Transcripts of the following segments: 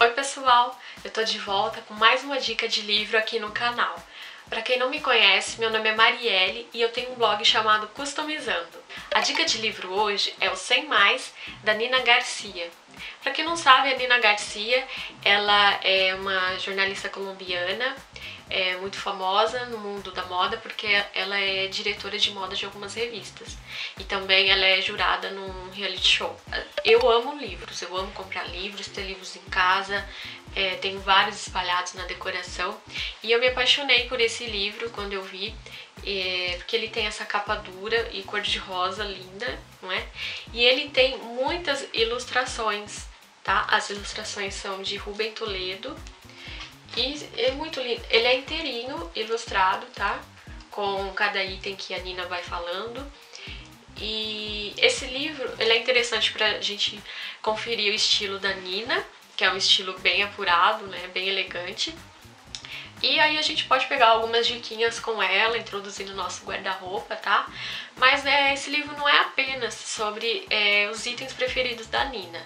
Oi pessoal, eu tô de volta com mais uma dica de livro aqui no canal. Pra quem não me conhece, meu nome é Marielle e eu tenho um blog chamado Customizando. A dica de livro hoje é o Sem Mais, da Nina Garcia. Pra quem não sabe, a Nina Garcia, ela é uma jornalista colombiana, muito famosa no mundo da moda porque ela é diretora de moda de algumas revistas e também ela é jurada num reality show. Eu amo livros, eu amo comprar livros, ter livros em casa, tenho vários espalhados na decoração e eu me apaixonei por esse livro quando eu vi, porque ele tem essa capa dura e cor de rosa linda, não é? E ele tem muitas ilustrações, tá? As ilustrações são de Rubem Toledo. E é muito lindo, ele é inteirinho ilustrado, tá? Com cada item que a Nina vai falando. E esse livro, ele é interessante pra gente conferir o estilo da Nina, que é um estilo bem apurado, né? Bem elegante. E aí a gente pode pegar algumas diquinhas com ela, introduzindo o nosso guarda-roupa, tá? Mas esse livro não é apenas sobre os itens preferidos da Nina.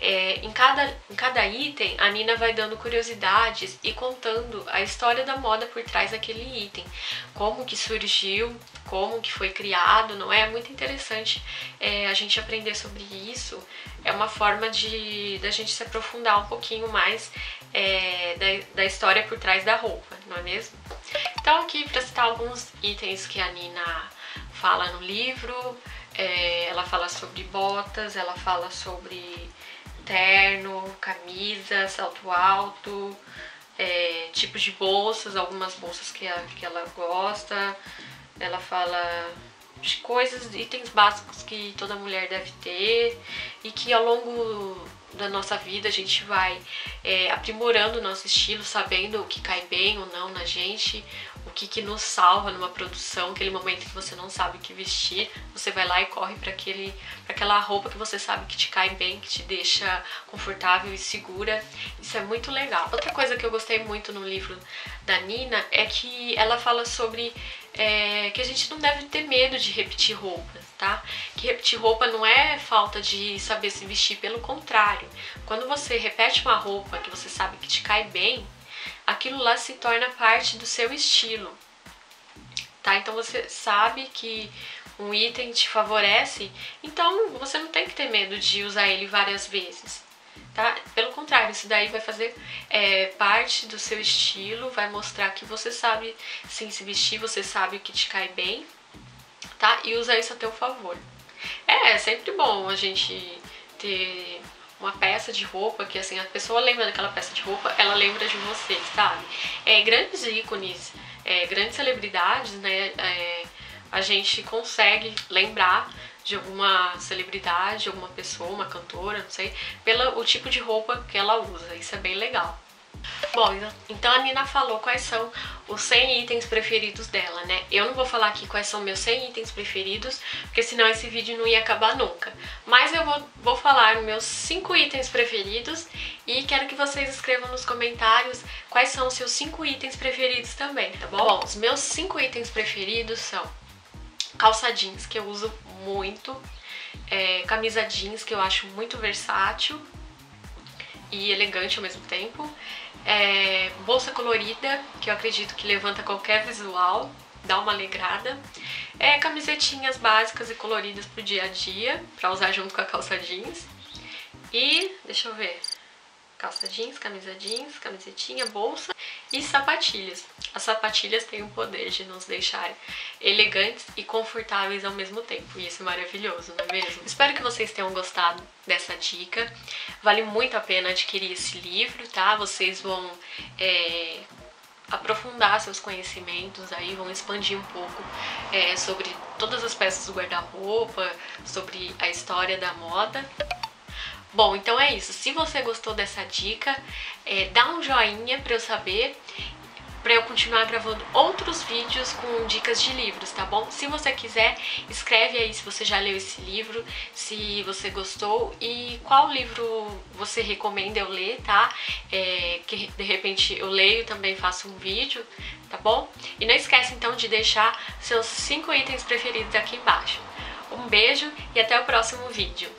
Em cada item, a Nina vai dando curiosidades e contando a história da moda por trás daquele item. Como que surgiu, como que foi criado, não é? É muito interessante a gente aprender sobre isso. É uma forma da gente se aprofundar um pouquinho mais da história por trás da roupa, não é mesmo? Então aqui, para citar alguns itens que a Nina fala no livro, ela fala sobre botas, ela fala sobre terno, camisa, salto alto, tipos de bolsas, algumas bolsas que ela gosta. Ela fala de coisas, itens básicos que toda mulher deve ter e que ao longo da nossa vida a gente vai aprimorando o nosso estilo, sabendo o que cai bem ou não na gente, o que nos salva numa produção, aquele momento que você não sabe o que vestir, você vai lá e corre para aquela roupa que você sabe que te cai bem, que te deixa confortável e segura. Isso é muito legal. Outra coisa que eu gostei muito no livro da Nina é que ela fala sobre que a gente não deve ter medo de repetir roupas, tá? Que repetir roupa não é falta de saber se vestir, pelo contrário. Quando você repete uma roupa que você sabe que te cai bem, aquilo lá se torna parte do seu estilo, tá? Então você sabe que um item te favorece, então você não tem que ter medo de usar ele várias vezes, tá? Pelo contrário, isso daí vai fazer parte do seu estilo, vai mostrar que você sabe sim se vestir, você sabe o que te cai bem, tá? E usa isso a teu favor. É sempre bom a gente ter uma peça de roupa que assim, a pessoa lembra daquela peça de roupa, ela lembra de você, sabe? Grandes ícones, grandes celebridades, né? A gente consegue lembrar de alguma celebridade, alguma pessoa, uma cantora, não sei, pelo tipo de roupa que ela usa. Isso é bem legal. Bom, então a Nina falou quais são os 100 itens preferidos dela, né? Eu não vou falar aqui quais são meus 100 itens preferidos, porque senão esse vídeo não ia acabar nunca. Mas eu vou falar meus 5 itens preferidos e quero que vocês escrevam nos comentários quais são os seus 5 itens preferidos também, tá bom? Bom, os meus 5 itens preferidos são calça jeans, que eu uso muito, camisa jeans, que eu acho muito versátil e elegante ao mesmo tempo, bolsa colorida, que eu acredito que levanta qualquer visual, dá uma alegrada, camisetinhas básicas e coloridas pro dia a dia, pra usar junto com a calça jeans, e deixa eu ver, calça jeans, camisetinha, bolsa e sapatilhas. As sapatilhas têm o poder de nos deixar elegantes e confortáveis ao mesmo tempo, e isso é maravilhoso, não é mesmo? Espero que vocês tenham gostado dessa dica. Vale muito a pena adquirir esse livro, tá? Vocês vão aprofundar seus conhecimentos aí, vão expandir um pouco sobre todas as peças do guarda-roupa, sobre a história da moda. Bom, então é isso. Se você gostou dessa dica, dá um joinha pra eu saber, pra eu continuar gravando outros vídeos com dicas de livros, tá bom? Se você quiser, escreve aí se você já leu esse livro, se você gostou e qual livro você recomenda eu ler, tá? Que de repente eu leio e também faço um vídeo, tá bom? E não esquece então de deixar seus 5 itens preferidos aqui embaixo. Um beijo e até o próximo vídeo.